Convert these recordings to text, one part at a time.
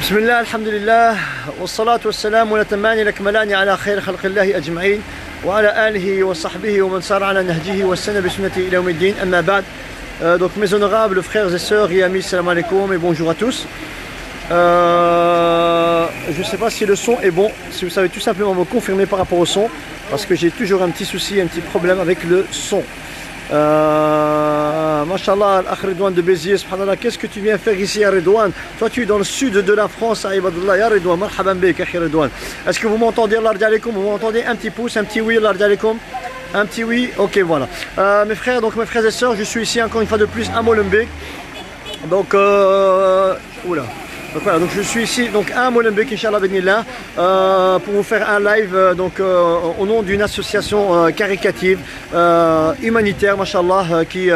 بسم الله الحمد لله والصلاة والسلام والأتمان الأكملان على خير خلق الله أجمعين وعلى آله وصحبه ومن سار على نهجه واستنى بسنته إلى يوم الدين أما بعد. Donc mes honorables frères et sœurs et amis, salam alaikum et bonjour à tous. Je ne sais pas si le son est bon, si vous savez tout simplement me confirmer par rapport au son, parce que j'ai toujours un petit souci, un petit problème avec le son. Mashallah, Al-Akh Redouane de Béziers, subhanallah, qu'est-ce que tu viens faire ici à Redouane? Toi tu es dans le sud de la France, à Ibadallah, ya Redouane, marhaban bik, akhi Redouane. Est-ce que vous m'entendez, Allah yardi alaykoum? Vous m'entendez? Un petit pouce, un petit oui, Allah yardi alaykoum? Un petit oui, ok, voilà. Mes frères et sœurs, je suis ici encore une fois de plus à Molenbeek. Donc, oula. Donc voilà, donc je suis ici donc à Molenbeek, Inch'Allah Benillah, pour vous faire un live au nom d'une association caritative, humanitaire, Mashallah, qui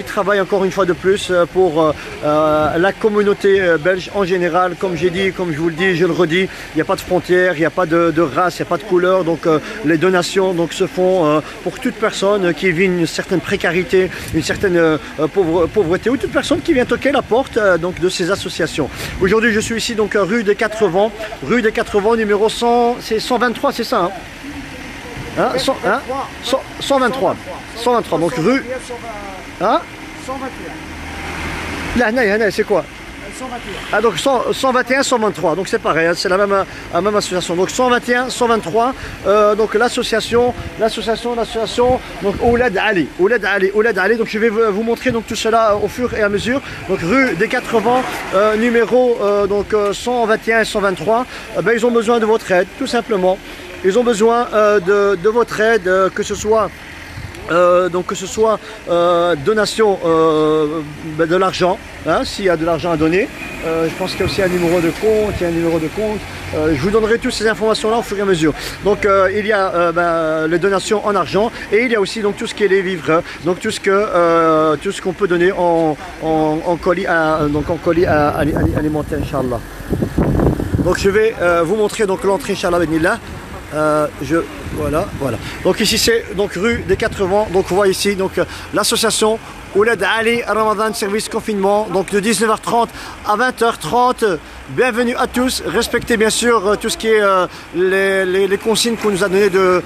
travaille encore une fois de plus pour la communauté belge en général. Comme j'ai dit, comme je vous le dis, je le redis, il n'y a pas de frontières, il n'y a pas de race, il n'y a pas de couleur. Donc les donations donc, se font pour toute personne qui vit une certaine précarité, une certaine pauvreté, ou toute personne qui vient toquer la porte donc, de ces associations. Aujourd'hui, je suis ici donc rue des Quatre Vents, numéro 100, c'est 123, c'est ça, hein, 123, donc rue, hein, 121. Là, c'est quoi? 121. Ah donc 121, 123, donc c'est pareil, hein, c'est la même association. Donc 121, 123, donc l'association, donc Oulad Ali. Donc je vais vous montrer donc tout cela au fur et à mesure. Donc rue des Quatre Vents, numéro donc 121 et 123. Ben, ils ont besoin de votre aide, tout simplement. Ils ont besoin de votre aide, que ce soit donation de l'argent, hein, s'il y a de l'argent à donner. Je pense qu'il y a aussi un numéro de compte, je vous donnerai toutes ces informations là au fur et à mesure. Donc il y a les donations en argent, et il y a aussi donc tout ce qui est les vivres, donc tout ce qu'on peut donner en colis alimentaire, Inch'Allah. Donc je vais vous montrer donc l'entrée, Inch'Allah Benillah. Voilà. Donc ici c'est donc rue des Quatre Vents. Donc on voit ici donc l'association Oulad Ali Ramadan service confinement, donc de 19h30 à 20h30. Bienvenue à tous. Respectez bien sûr tout ce qui est les consignes qu'on nous a données de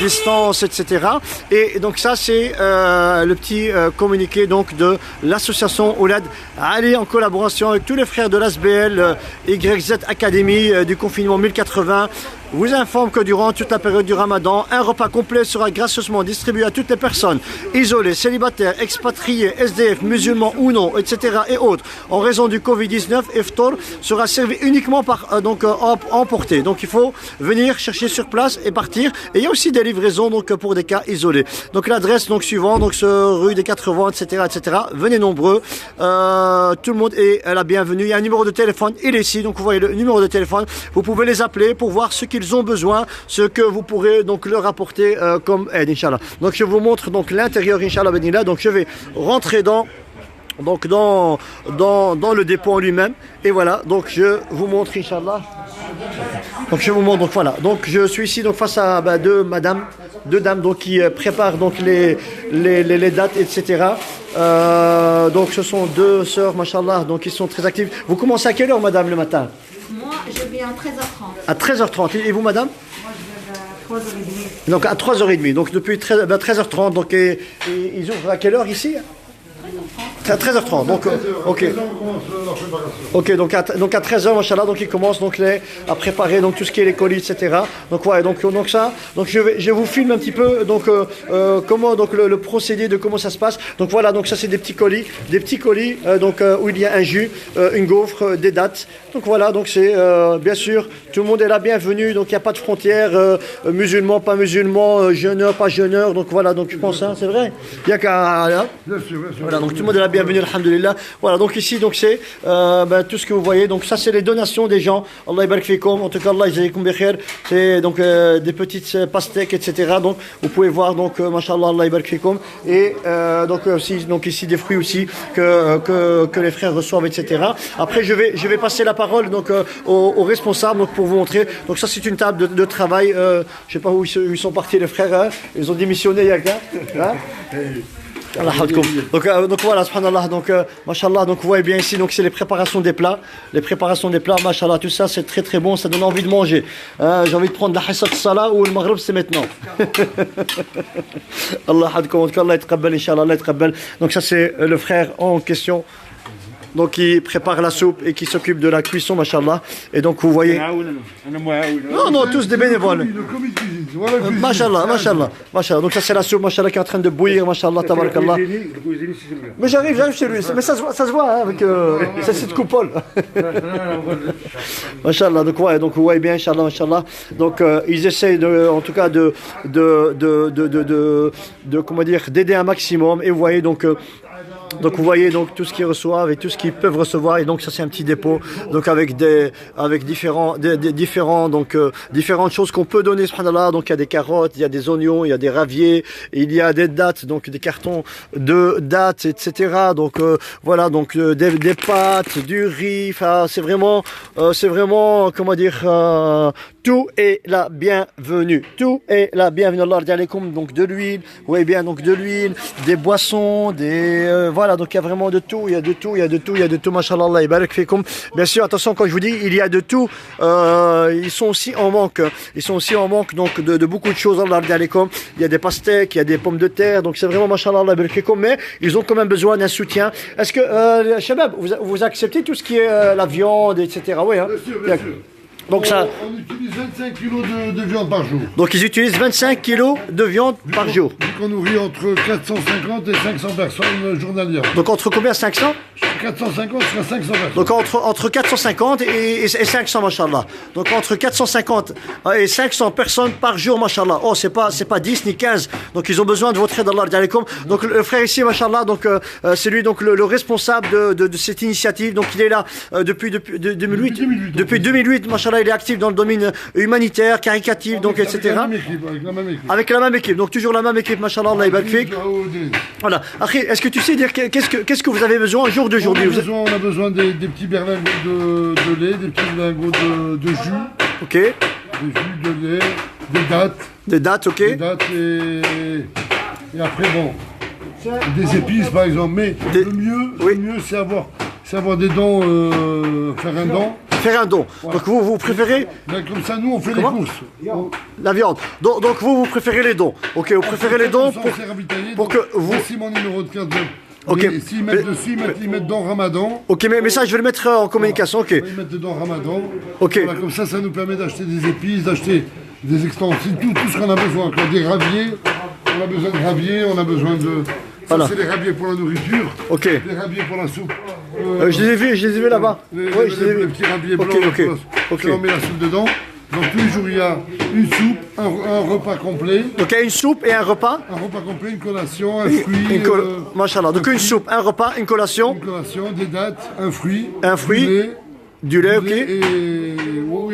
distance, etc. Et donc ça c'est le petit communiqué donc de l'association Oulad Ali en collaboration avec tous les frères de l'ASBL YZ Academy du confinement 1080. Vous informe que durant toute la période du Ramadan, un repas complet sera gracieusement distribué à toutes les personnes isolées, célibataires, expatriés, SDF, musulmans ou non, etc. et autres. En raison du Covid-19, Iftar sera servi uniquement par emporté. Donc il faut venir chercher sur place et partir. Et il y a aussi des livraisons donc pour des cas isolés. Donc l'adresse donc suivante, donc rue des Quatre Vents, etc. Venez nombreux. Tout le monde est la bienvenue. Il y a un numéro de téléphone, il est ici. Donc vous voyez le numéro de téléphone. Vous pouvez les appeler pour voir ce qu'ils ont besoin, ce que vous pourrez donc leur apporter comme aide, Inch'Allah. Donc je vous montre donc l'intérieur, Inch'Allah Benillah. Donc je vais rentrer dans le dépôt en lui-même, et voilà, donc je vous montre, Inch'Allah. Donc je vous montre, donc voilà, donc je suis ici donc face à deux dames donc qui préparent donc les dates, etc. Donc ce sont deux sœurs, machallah, donc ils sont très actives. Vous commencez à quelle heure, madame, le matin? Moi, je viens à 13h30. À 13h30. Et vous, madame? Moi, je viens à 3h30. Donc à 3h30. Donc depuis 13h30. Donc et ils ouvrent à quelle heure ici? 13h30. 13h30. Donc ok. Ok, donc à 13h, machallah, donc ils commencent donc à préparer donc tout ce qui est les colis, etc. Donc ouais, donc ça, donc je vous filme un petit peu donc comment donc le procédé de comment ça se passe. Donc voilà, donc ça c'est des petits colis donc où il y a un jus, une gaufre, des dattes. Donc voilà, donc c'est bien sûr tout le monde est là, bienvenue. Donc il n'y a pas de frontières, musulmans, pas musulmans, jeûneurs, pas jeûneurs. Donc voilà, donc je pense, hein, c'est vrai. Il y a qu'à voilà, donc tout le monde est là, bienvenue, alhamdulillah. Voilà, donc ici donc c'est tout ce que vous voyez. Donc ça c'est les donations des gens. Allah yabarak fikum. En tout cas, Allah yajazikum bi khair. C'est donc des petites pastèques, etc. Donc vous pouvez voir donc mashallah, Allah yabarak fikum. Et donc aussi donc ici des fruits aussi que les frères reçoivent, etc. Après je vais passer la parole donc aux responsables donc pour vous montrer. Donc ça c'est une table de travail. Je sais pas où ils sont partis les frères. Hein. Ils ont démissionné il y a qu'un. Hein. Allah yahfadkoum. Donc voilà, subhanallah, donc mashallah, donc vous voyez bien ici, donc c'est les préparations des plats, mashallah, tout ça c'est très très bon, ça donne envie de manger. J'ai envie de prendre la hissat salah ou le maghrib, c'est maintenant. Allah yahfadkoum, donc Allah yatqabbal, inshallah, Allah yatqabbal. Donc ça c'est le frère en question. Donc qui prépare la soupe et qui s'occupe de la cuisson, mashallah. Et donc vous voyez. Non, tous des bénévoles. Mashallah. Donc ça c'est la soupe, mashallah, qui est en train de bouillir, mashallah, tabarakallah. Mais j'arrive chez lui. Mais ça se voit hein, avec cette coupole. Mashallah, donc vous voyez bien, mashallah. Donc ils essayent en tout cas de comment dire, d'aider un maximum. Et vous voyez donc vous voyez donc tout ce qu'ils reçoivent et tout ce qu'ils peuvent recevoir, et donc ça c'est un petit dépôt donc avec différentes choses qu'on peut donner, subhanallah. Donc il y a des carottes, il y a des oignons, il y a des raviers, il y a des dattes, donc des cartons de dattes, etc. Donc voilà, donc des pâtes, du riz, enfin c'est vraiment comment dire, tout est la bienvenue. Allah yardi alaykoum. Donc de l'huile, vous voyez bien, donc de l'huile, des boissons, voilà, donc il y a vraiment de tout, mashallah, Allah yabarak fikoum. Bien sûr, attention, quand je vous dis il y a de tout, ils sont aussi en manque donc de beaucoup de choses, Allah yardi alaykoum. Il y a des pastèques, il y a des pommes de terre, donc c'est vraiment mashallah, Allah yabarak fikoum, mais ils ont quand même besoin d'un soutien. Est-ce que Shabab, vous acceptez tout ce qui est la viande, etc. Oui, hein. Bien sûr. Donc on utilise 25 kg de viande par jour. Donc ils utilisent 25 kg de viande par jour. Vu qu'on nourrit entre 450 et 500 personnes journalières. Donc entre combien? 500? 450 jusqu'à 500 personnes. Donc entre 450 et 500, mashallah. Donc entre 450 et 500 personnes par jour, mashallah. Oh, c'est pas 10 ni 15. Donc ils ont besoin de votre aide, Allah yardi alaykoum. Donc le frère ici, mashallah, donc c'est lui donc le responsable de cette initiative. Donc il est là depuis 2008. Depuis 2008, mashallah, il est actif dans le domaine humanitaire, caritatif, donc etc. Avec la même équipe. Donc toujours la même équipe, mashallah, Allah yabarak fik. Voilà. Akhi, est-ce que tu sais dire qu'est-ce que vous avez besoin au jour d'aujourd'hui? On a besoin des petits berlingots de lait, des petits berlingots de jus. Ok. Des jus, de lait, des dattes. Des dattes, ok. Des dattes et après, bon, des épices par exemple. Mais le mieux c'est avoir des dons, faire un don. Faire un don. Voilà. Donc vous préférez. Ben, comme ça, nous on fait les courses. La viande. Donc vous préférez les dons. Ok, vous préférez les dons pour que vous. Voici mon numéro de carte. Ok. S'ils mettent dessus, ils mettent dans Ramadan. Ok, mais ça je vais le mettre en communication. Ok. Ils mettent dans Ramadan. Ok. Voilà, comme ça nous permet d'acheter des épices, d'acheter des extensibles, tout ce qu'on a besoin. Quoi. Des raviers. On a besoin de raviers, on a besoin de. Ça, voilà. C'est les raviers pour la nourriture. Ok. Les raviers pour la soupe. Je les ai vus là-bas. Les petits raviers blancs. Ok. On met la soupe dedans. Donc tous les jours il y a une soupe, un repas complet. Donc il y a une soupe et un repas. Un repas complet, une collation, un fruit. Machallah. Donc une soupe, un repas, une collation. Une collation, des dattes, un fruit. Du lait, ok. Et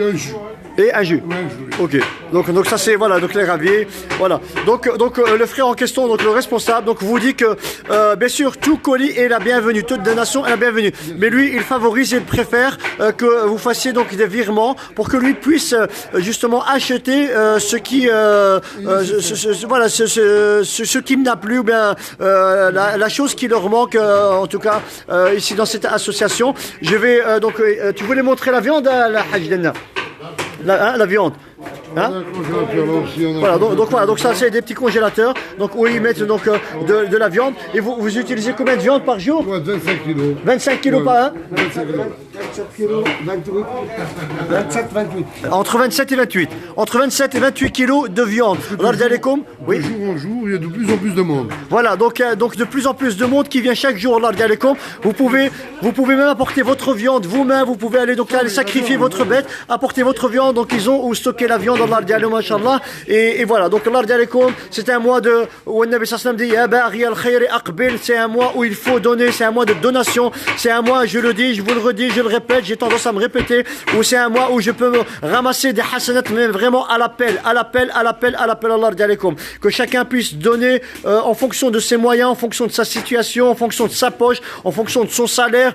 un jus. Et un jus. Ok. Donc ça c'est voilà, donc les raviers, voilà. Donc le frère en question, donc le responsable, donc vous dit que bien sûr tout colis est la bienvenue, toute donation est la bienvenue. Mais lui il favorise et il préfère que vous fassiez donc des virements pour que lui puisse justement acheter ce qui n'a plus, ou bien la chose qui leur manque en tout cas ici dans cette association. Je vais tu voulais montrer la viande à la Hajj Denna? La viande. Hein? Voilà, donc ça c'est des petits congélateurs, donc où ils mettent donc de la viande. Et vous utilisez combien de viande par jour? 25 kilos. 25 kilos par an? 27 kilos, 27, 28. Entre 27 et 28. Entre 27 et 28 kilos de viande. Alors, oui. De jour en jour, il y a de plus en plus de monde. Voilà, donc de plus en plus de monde qui vient chaque jour. Alors, vous pouvez même apporter votre viande vous-même. Vous pouvez aller donc aller sacrifier votre bête, apporter votre viande. Donc ils ont où stocker la viande. Et voilà, donc Allah c'est un mois de où le Nabi sallallahu alayhi wa sallam dit c'est un mois où il faut donner, c'est un mois de donation, c'est un mois, je le dis, je vous le redis, je le répète, j'ai tendance à me répéter, où c'est un mois où je peux me ramasser des hasanat, mais vraiment à l'appel, Allah que chacun puisse donner en fonction de ses moyens, en fonction de sa situation, en fonction de sa poche, en fonction de son salaire.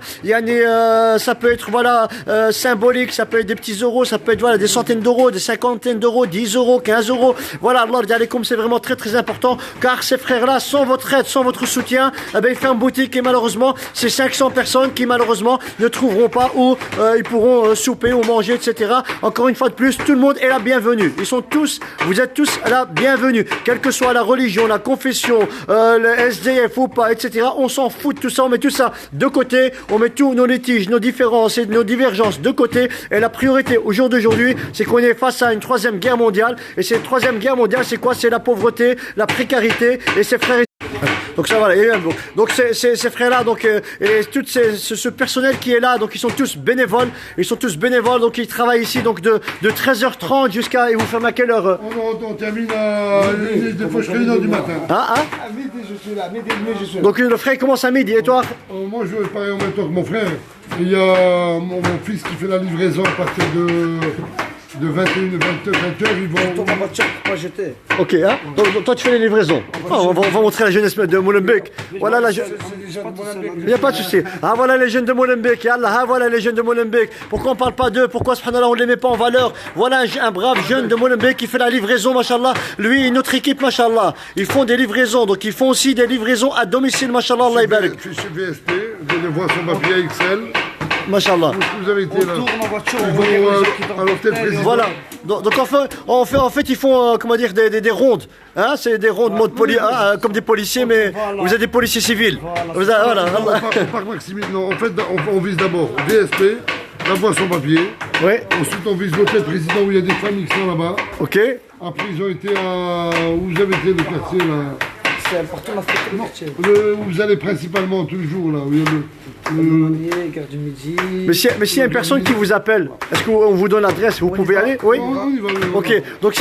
Ça peut être voilà symbolique, ça peut être des petits euros, ça peut être voilà des centaines d'euros, des cinquantaines dizaine d'euros, 10 euros, 15 euros. Voilà, Allah yardi alaykoum, c'est vraiment très très important, car ces frères-là, sans votre aide, sans votre soutien, eh ben, ils ferment boutique et malheureusement, c'est 500 personnes qui malheureusement ne trouveront pas où ils pourront souper ou manger, etc. Encore une fois de plus, tout le monde est la bienvenue. Vous êtes tous la bienvenue, quelle que soit la religion, la confession, le SDF ou pas, etc. On s'en fout de tout ça, on met tout ça de côté, on met tous nos litiges, nos différences et nos divergences de côté. Et la priorité au jour d'aujourd'hui, c'est qu'on est face à une troisième guerre mondiale. Et cette troisième guerre mondiale, c'est quoi? C'est la pauvreté, la précarité et ces frères. Donc ça voilà, donc ces frères-là, donc et tout ce personnel qui est là, donc ils sont tous bénévoles, donc ils travaillent ici donc de 13h30 jusqu'à, et vous fermez à quelle heure? On termine des fois jusqu'à 1h du matin. À midi je suis là, midi et demi je suis là. Donc le frère commence à midi, et toi? Moi je vais pareil en même temps que mon frère. Il y a mon fils qui fait la livraison à partir de 21, 20h, ils vont... Ma voiture, moi j'étais. Ok, hein? Donc toi tu fais les livraisons. On va montrer la jeunesse de Molenbeek. Voilà la jeunesse. Il n'y a pas de souci. Ah voilà les jeunes de Molenbeek. Yallah, ah voilà les jeunes de Molenbeek. Pourquoi on parle pas d'eux? Pourquoi subhanallah on les met pas en valeur? Voilà un brave jeune de Molenbeek qui fait la livraison, machallah. Lui, une autre équipe, machallah. Ils font des livraisons, donc ils font aussi des livraisons à domicile, machallah, Allah ibarak. Je suis chez VSP, vous allez voir son papier XL. Machallah. Vous avez été là. Ma voiture, Alors peut-être président. Voilà. Donc en fait ils font comment dire des rondes. Hein, c'est des rondes mode comme des policiers, mais voilà. vous êtes des policiers civils. Voilà. Par Maximile, non, en fait on vise d'abord VSP, la voie son papier. Oui. Ensuite on vise l'hôtel président où il y a des familles qui sont là-bas. Ok. Après ils ont été à... Où vous avez été le quartier là? C'est important ma quartier. Où vous allez principalement toujours là, où il y a Gare du Midi. Mais s'il y a une personne qui vous appelle, est-ce qu'on vous donne l'adresse? Vous pouvez aller? Oui. On y va. Ok. Donc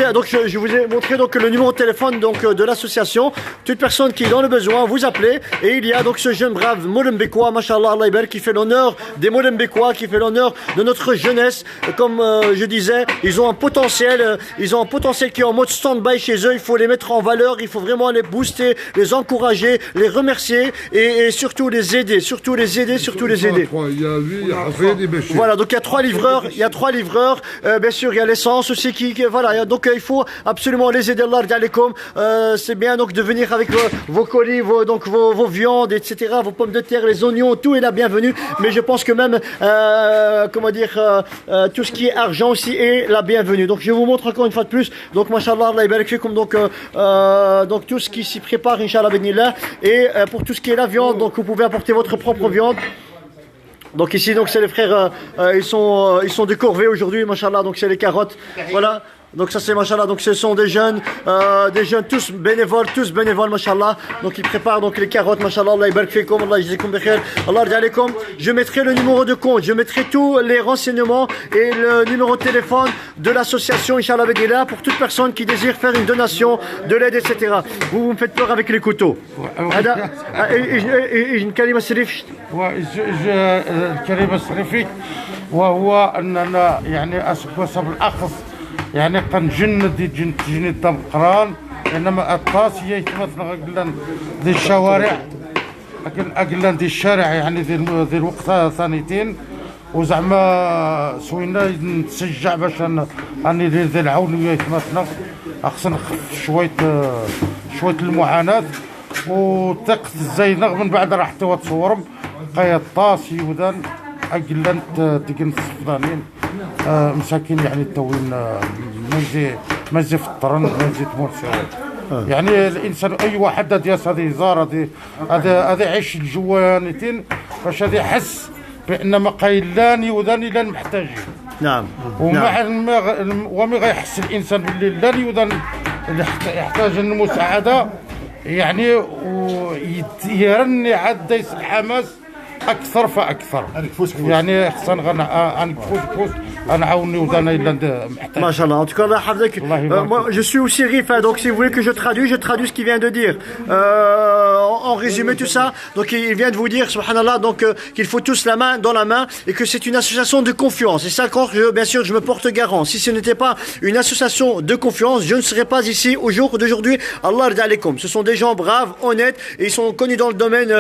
je vous ai montré donc le numéro de téléphone donc de l'association. Toute personne qui est dans le besoin, vous appelez. Et il y a donc ce jeune brave Molenbeekois, machallah, Allah ibarak, qui fait l'honneur des Molenbeekois, qui fait l'honneur de notre jeunesse. Comme je disais, ils ont un potentiel qui est en mode stand-by chez eux. Il faut les mettre en valeur, il faut vraiment les booster, les encourager, les remercier et surtout les aider, Il y a lui, il y a Raphaël et Bécher. Voilà, donc il y a trois livreurs, bien sûr il y a l'essence aussi voilà, donc il faut absolument les aider, Allah yardi alaykoum. C'est bien donc de venir avec vos colis, vos viandes, etc., vos pommes de terre, les oignons, tout est la bienvenue, mais je pense que même tout ce qui est argent aussi est la bienvenue. Donc je vous montre encore une fois de plus, donc machallah, Allah yabarak fikum, donc tout ce qui s'y prépare, Inch'Allah bénillah, et pour tout ce qui est la viande, donc vous pouvez apporter votre propre viande. Donc ici, donc c'est les frères, ils sont de corvée aujourd'hui, machallah, donc c'est les carottes, voilà. Donc ça c'est machallah, donc ce sont des jeunes tous bénévoles, machallah. Donc ils préparent donc les carottes, machallah, Allah ibarak fikum, Allah yajzikoum bikhair, Allah yardi alaykoum. Je mettrai le numéro de compte, je mettrai tous les renseignements et le numéro de téléphone de l'association, Inch'Allah bénillah, pour toute personne qui désire faire une donation, de l'aide, etc. Vous me faites peur avec les couteaux. Une kalima sirif. الكلمة الصريفي وهو أننا يعني أسبوع الأخذ يعني تجند القران إنما الطاسية يتمثل أقلن ذي الشوارع أقلن ذي الشارع يعني ذي الوقت ثانيتين وزعما سوينا نتشجع باش أني ذي العونية يتمثل أخصنا نخف شوية المعاناة وتقت الزينغ من بعد راح تصورم قيا الطاسي وذن أقلن تقن الصفدانين مساكين يعني التوين مزي في الطرن مزي تمرسي يعني الانسان اي واحد دياس هذه زار هذا عيش الجوانتين باش هذا يحس بان ما قايلاني وذاني لان محتاجين. نعم. وما غيحس الانسان باللي لاني وذان يحتاج المساعده يعني ويرني عاد دايس الحماس اكثر فاكثر يعني خصنا غنكفوس انا عاوني ودانا الا محتاج. Machallah. En tout cas, moi, je suis aussi rif, hein, donc si vous voulez que je traduis ce qu'il vient de dire. En résumé tout ça, donc il vient de vous dire, subhanallah, donc qu'il faut tous la main dans la main et que c'est une association de confiance. Et ça, quand bien sûr, je me porte garant. Si ce n'était pas une association de confiance, je ne serais pas ici au jour d'aujourd'hui. Allah yardi alaykoum. Ce sont des gens braves, honnêtes, et ils sont connus dans le domaine,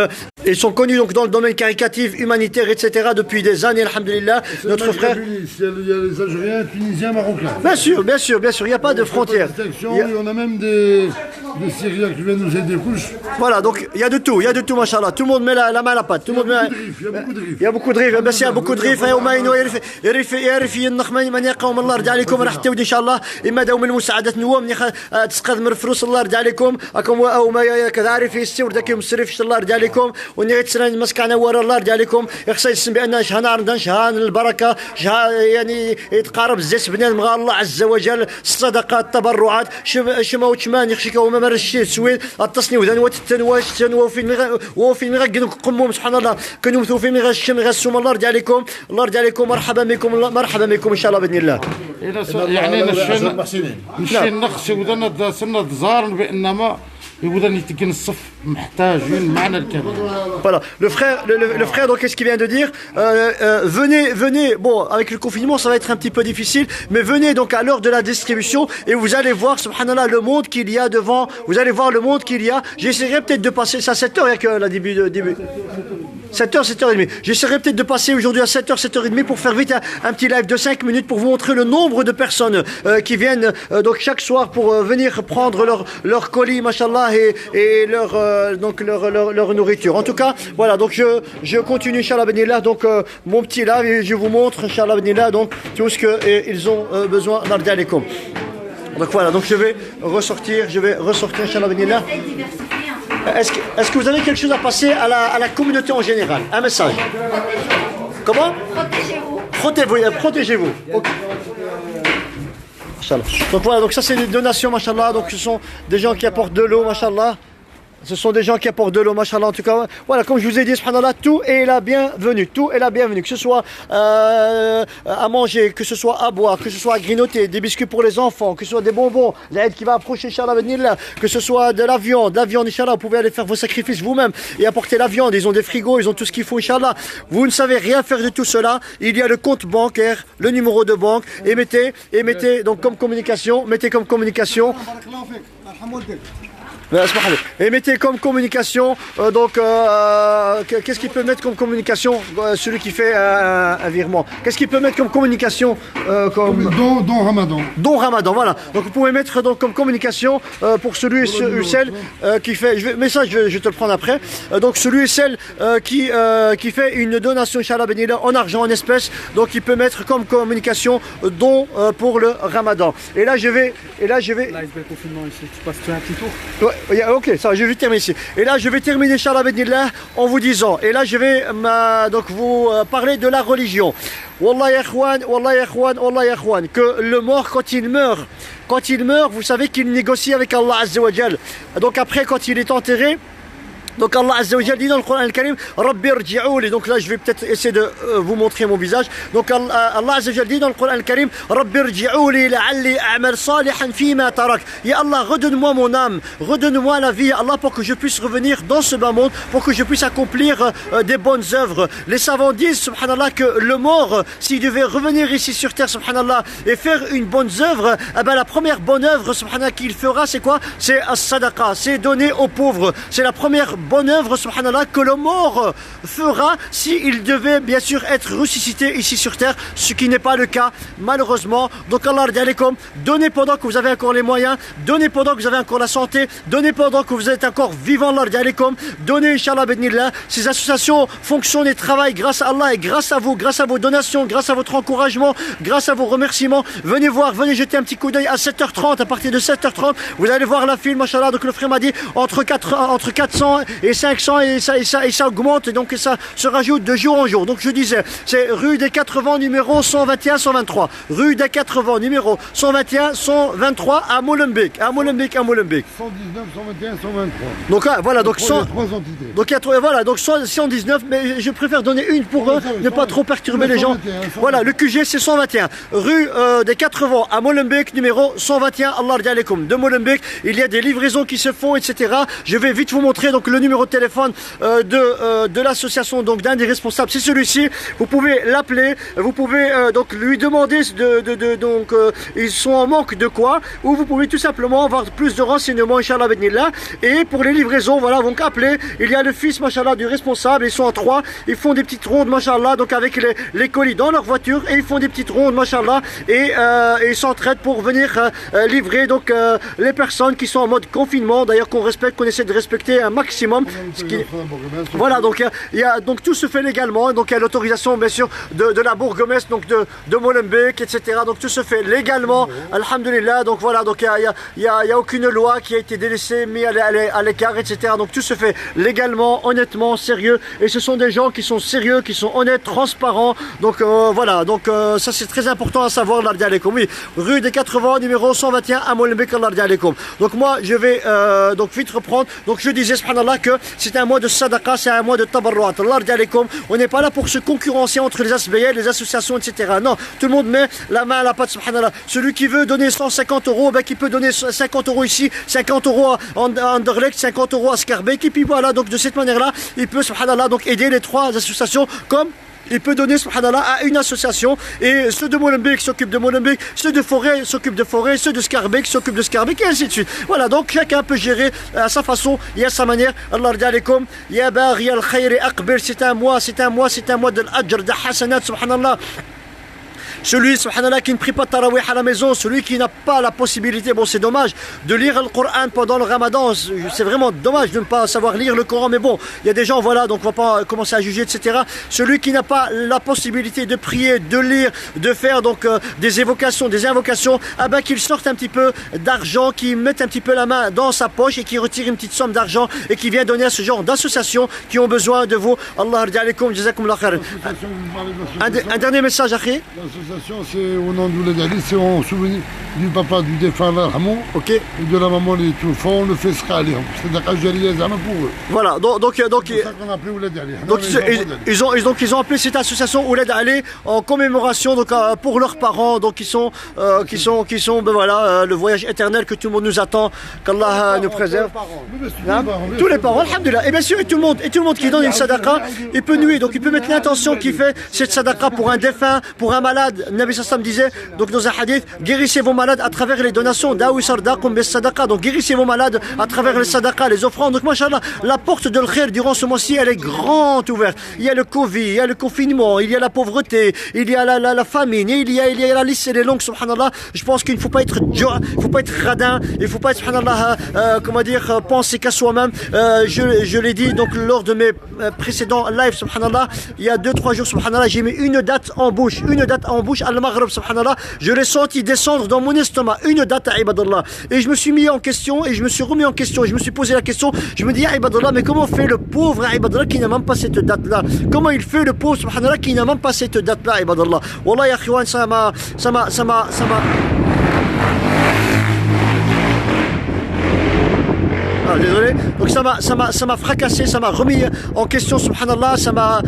donc dans le domaine caritatif. caritative, humanitaire, etc. depuis des années, alhamdulillah. Notre frère. Il y a les Algériens, Tunisiens, Marocains. Bien sûr, bien sûr, bien sûr, il n'y a pas de frontières. On a même des Syriens qui viennent nous aider. Voilà, donc il y a de tout, machallah. Tout le monde met la main à la pâte. Tout le monde met. Il y a beaucoup de rives. بس il y a beaucoup de rives. وما يعرف النخمه من يقوم الله يرضى عليكم راح تودي ان شاء الله اما دوم المساعدات نوا من تسقط من الفلوس الله يرضى عليكم راكم او ما كذا عارف يستور ذاك المصرف الله يرضى عليكم وني تسران مسكانه ورا الله يرضى عليكم يخص يسمى بان شهر عندنا شهر البركه شهر يعني يتقارب الزيت بنادم مع الله عز وجل الصدقات التبرعات شما وشمان يخشيك وما مرش سويد التصنيف ذنوات التنوى وفي مغا قموم سبحان الله كنمثوا في مغا الشم غسوم الله يرضى عليكم الله يرضى عليكم مرحبا بكم ان شاء الله باذن الله يعني نشي نقص ودنا سنة زار بانما يودن يتكن الصف محتاجين معنا الكلام. Voilà, le frère donc qu'est-ce qu'il vient de dire venez, bon avec le confinement ça va être un petit peu difficile, mais venez donc à l'heure de la distribution et vous allez voir subhanallah le monde qu'il y a devant, vous allez voir le monde qu'il y a. J'essaierai peut-être de passer ça à 7h, il y a que la début 7h, 7h30. J'essaierai peut-être de passer aujourd'hui à 7h, 7h30 pour faire vite un petit live de 5 minutes pour vous montrer le nombre de personnes qui viennent donc chaque soir pour venir prendre leur colis, machallah, et leur nourriture. En tout cas, voilà, donc je continue, Inch'Allah Benillah, donc mon petit live, et je vous montre, Inch'Allah Benillah, donc tout ce qu'ils ont besoin d'Ardi Alaikum. Donc voilà, donc je vais ressortir, Inch'Allah Benillah. Est-ce que vous avez quelque chose à passer à la communauté en général? Un message? Comment? Protégez-vous. Okay. Donc voilà, donc ça c'est des donations, machallah. Donc ce sont des gens qui apportent de l'eau, machallah. Ce sont des gens qui apportent de l'eau, machallah. En tout cas, voilà, comme je vous ai dit, subhanallah, tout est la bienvenue. Tout est la bienvenue. Que ce soit à manger, que ce soit à boire, que ce soit à grignoter, des biscuits pour les enfants, que ce soit des bonbons, l'aide qui va approcher, Inch'Allah, que ce soit de la viande, Inch'Allah, vous pouvez aller faire vos sacrifices vous-même et apporter la viande. Ils ont des frigos, ils ont tout ce qu'il faut, Inch'Allah. Vous ne savez rien faire de tout cela. Il y a le compte bancaire, le numéro de banque, et mettez donc comme communication, et mettez comme communication donc qu'est-ce qu'il peut mettre comme communication celui qui fait un virement, qu'est-ce qu'il peut mettre comme communication comme don Ramadan, voilà. Donc vous pouvez mettre donc comme communication pour celui et celle qui fait, je vais te le prendre après, donc celui et celle qui fait une donation Inch'Allah Benillah en argent, en espèces, donc il peut mettre comme communication don pour le Ramadan. Et là je vais Là, il y a le confinement ici. Tu passes un petit tour. Ouais, ok, ça va, je vais terminer ici. Et là, je vais terminer, Inch'Allah Benillah, en vous disant, et là, je vais donc vous parler de la religion. Wallah ya ikhwan, que le mort, quand il meurt, vous savez qu'il négocie avec Allah Azza wa Jal. Donc après, quand il est enterré, donc Allah Azza wa Jal dit dans le Coran al-Karim Rabbi rji'ouli. Donc là je vais peut-être essayer de vous montrer mon visage. Donc Allah Azza wa Jal dit dans le Coran al-Karim Rabbi rji'ouli la'alli a'mal salihan fima tarak. Ya Allah, redonne-moi mon âme, redonne-moi la vie, Allah, pour que je puisse revenir dans ce bas monde, pour que je puisse accomplir des bonnes œuvres. Les savants disent subhanallah que le mort, s'il devait revenir ici sur terre subhanallah et faire une bonne œuvre, eh ben la première bonne œuvre subhanallah qu'il fera, c'est quoi? C'est as-sadaqa, c'est donner aux pauvres. C'est la première bonne œuvre subhanallah que le mort fera s'il devait bien sûr être ressuscité ici sur terre, ce qui n'est pas le cas malheureusement. Donc Allah radi alaykum, donnez pendant que vous avez encore les moyens, donnez pendant que vous avez encore la santé, donnez pendant que vous êtes encore vivant, Allah radi alaykum, donnez Inch'Allah Benillah. Ces associations fonctionnent et travaillent grâce à Allah et grâce à vous, grâce à vos donations, grâce à votre encouragement, grâce à vos remerciements. Venez voir, venez jeter un petit coup d'œil à 7h30, à partir de 7h30 vous allez voir la file, machallah. Donc le frère m'a dit entre 400 et 500 et ça augmente, et donc ça se rajoute de jour en jour. Donc je disais, c'est rue des 4 vents numéro 121-123, rue des 4 vents numéro 121-123 à Molenbeek, 119, 121, 123. Donc voilà, donc il y a 3 entités. Donc voilà, donc 119, mais je préfère donner une pour ne pas trop perturber les gens. Voilà, le QG c'est 121, rue des 4 vents à Molenbeek, numéro 121. Allah radi alaykum. De Molenbeek, il y a des livraisons qui se font, etc. Je vais vite vous montrer donc le numéro de téléphone de l'association, donc d'un des responsables, c'est celui-ci. Vous pouvez l'appeler, vous pouvez donc lui demander donc ils sont en manque de quoi, ou vous pouvez tout simplement avoir plus de renseignements, Inch'Allah Benillah. Et pour les livraisons, voilà, donc appelez. Il y a le fils, machallah, du responsable, ils sont en 3, ils font des petites rondes, machallah, donc avec les colis dans leur voiture, et ils font des petites rondes, machallah, et ils s'entraident pour venir livrer donc les personnes qui sont en mode confinement, d'ailleurs qu'on respecte, qu'on essaie de respecter un maximum. Voilà, donc il y a donc tout se fait légalement, donc il y a l'autorisation bien sûr de la bourgmestre, donc de Molenbeek, etc. Donc tout se fait légalement, alhamdulillah. Donc voilà, donc il y a aucune loi qui a été délaissée, mise à l'écart, etc. Donc tout se fait légalement, honnêtement, sérieux, et ce sont des gens qui sont sérieux, qui sont honnêtes, transparents. Donc voilà, donc ça c'est très important à savoir. Oui, rue des 80, numéro 121 à Molenbeek. Donc moi je vais donc vite reprendre. Donc je disais subhanallah que c'est un mois de sadaqa, c'est un mois de tabarruat. On n'est pas là pour se concurrencer entre les SBL, les associations, etc. Non, tout le monde met la main à la pâte, subhanallah. Celui qui veut donner 150 €, ben, qui peut donner 50 € ici, 50 € en Anderlecht, 50 € à Schaerbeek, et puis voilà, donc de cette manière-là, il peut, subhanallah, donc aider les 3 associations, comme il peut donner, subhanallah, à une association, et ceux de Molenbeek s'occupent de Molenbeek, ceux de Forêt s'occupent de Forêt, ceux de Schaerbeek s'occupent de Schaerbeek, et ainsi de suite. Voilà, donc chacun peut gérer à sa façon et à sa manière. Allah rdi alaikum, ya baghi al-khayri aqbil, c'est un mois de l'ajr, de hasanat, subhanallah. Celui, subhanallah, qui ne prie pas de tarawih à la maison, celui qui n'a pas la possibilité, bon c'est dommage, de lire le Coran pendant le Ramadan, c'est vraiment dommage de ne pas savoir lire le Coran, mais bon, il y a des gens, voilà, donc on ne va pas commencer à juger, etc. Celui qui n'a pas la possibilité de prier, de lire, de faire donc des évocations, des invocations, ah ben qu'il sorte un petit peu d'argent, qu'il mette un petit peu la main dans sa poche et qu'il retire une petite somme d'argent et qu'il vient donner à ce genre d'associations qui ont besoin de vous. Allah rdi alaikum, jazakumullah khair. Un dernier message, Akhi. C'est au nom de l'Adali, c'est en souvenir du papa du défunt Rahmon, ok, et de la maman les tout font, le fait srali. C'est d'accord, j'ai lié pour eux. Voilà, donc c'est ça qu'on a appelé Ouled Ali. Donc ils ont appelé cette association Ouled Ali en commémoration donc pour leurs parents, donc qui sont ben voilà, le voyage éternel que tout le monde nous attend, qu'Allah nous préserve. Tous les parents, alhamdulillah. Et bien sûr, et tout le monde qui donne une sadaqa, il peut nuire, donc il peut mettre l'intention qu'il fait cette sadaqa pour un défunt, pour un malade. Nabi Sassam disait donc dans un hadith, guérissez vos malades à travers les donations, donc guérissez vos malades à travers les sadaqas, les offrandes. Donc machallah, la porte de l'khair durant ce mois-ci, elle est grande ouverte. Il y a le Covid, il y a le confinement, il y a la pauvreté, il y a la famine, il y a la liste, elle est longue, subhanallah. Je pense qu'il ne faut pas être radin, il ne faut pas être, subhanallah, penser qu'à soi-même. Je l'ai dit donc lors de mes précédents lives, subhanallah, il y a 2-3 jours, subhanallah, j'ai mis une date en bouche al-Maghrib, subhanallah, je l'ai senti descendre dans mon estomac, une date à Ibadallah, et je me suis mis en question, et je me suis remis en question, et je me suis posé la question, je me dis, Ibadallah, mais comment fait le pauvre Ibadallah qui n'a même pas cette date là, comment il fait le pauvre, subhanallah, qui n'a même pas cette date là, Ibadallah. Wallah ya khiwan, ça m'a désolé, donc ça m'a fracassé, ça m'a remis en question, subhanallah, ça m'a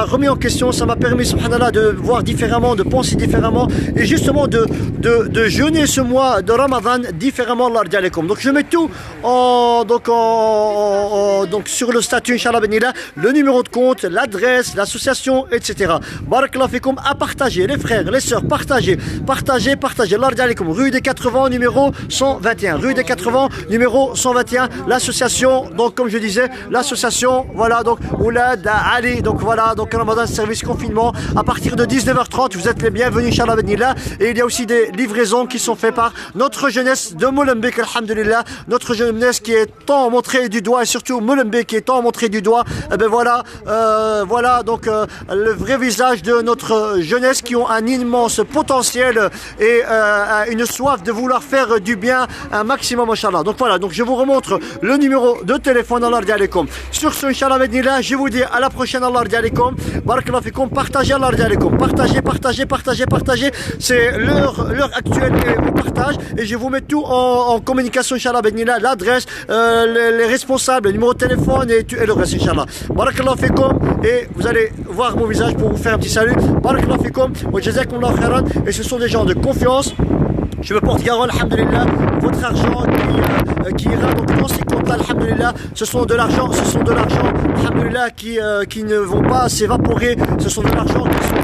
remis en question, ça m'a permis, subhanallah, de voir différemment, de penser différemment, et justement de jeûner ce mois de Ramadan différemment, Allah rdi alaikum. Donc je mets tout donc sur le statut, Inch'Allah Benillah, le numéro de compte, l'adresse, l'association, etc. Barakallahu fikoum, à partager, les frères, les sœurs, partagez, Allah rdi alaikum. Rue des 80, numéro 121, rue des 80, numéro 121, l'association, donc comme je disais, l'association, voilà, donc Ouled Ali, donc voilà, donc Ramadan service confinement, à partir de 19h30, vous êtes les bienvenus, Inch'Allah Benillah, et il y a aussi des livraisons qui sont faites par notre jeunesse de Molenbeek, alhamdulillah, notre jeunesse qui est tant montrée du doigt, et surtout Molenbeek qui est tant montrée du doigt, et ben voilà, donc le vrai visage de notre jeunesse qui ont un immense potentiel et une soif de vouloir faire du bien un maximum, Inch'Allah. Donc voilà, donc je vous remonte le numéro de téléphone, Allah rdi alaikum. Sur ce, Inch'Allah Benillah, je vous dis à la prochaine, Allah rdi alaikum. Barakallahu fikoum, partagez, Allah rdi alaikum. Partagez. C'est l'heure actuelle au partage, et je vous mets tout en communication, Inch'Allah Benillah, l'adresse, les responsables, le numéro de téléphone et le reste, Inch'Allah. Barakallahu fikoum, et vous allez voir mon visage pour vous faire un petit salut. Barakallahu fikoum, wa jazakumullahu khairan, et ce sont des gens de confiance. Je me porte garant, alhamdulillah, votre argent qui qui ira donc dans ces comptes-là, alhamdulillah. Ce sont de l'argent, alhamdulillah, qui ne vont pas s'évaporer. Ce sont de l'argent qui sont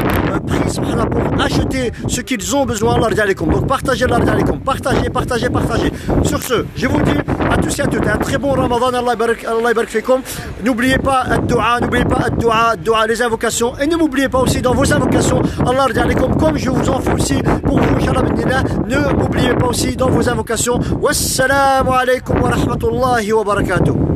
pris, subhanallah, pour acheter ce qu'ils ont besoin. Allah yarda alaykoum. Donc partagez, Allah yarda alaykoum. Partagez. Sur ce, je vous dis à tous et à toutes un très bon Ramadan. Allah yabarak fikum. N'oubliez pas ad-du'a, les invocations. Et ne m'oubliez pas aussi dans vos invocations, Allah yarda alaykoum, comme je vous en fais aussi pour vous, inshallah bidnillah. Ne m'oubliez pas aussi dans vos invocations. Wassalamu alaykum wa rahmatullahi wa barakatuh.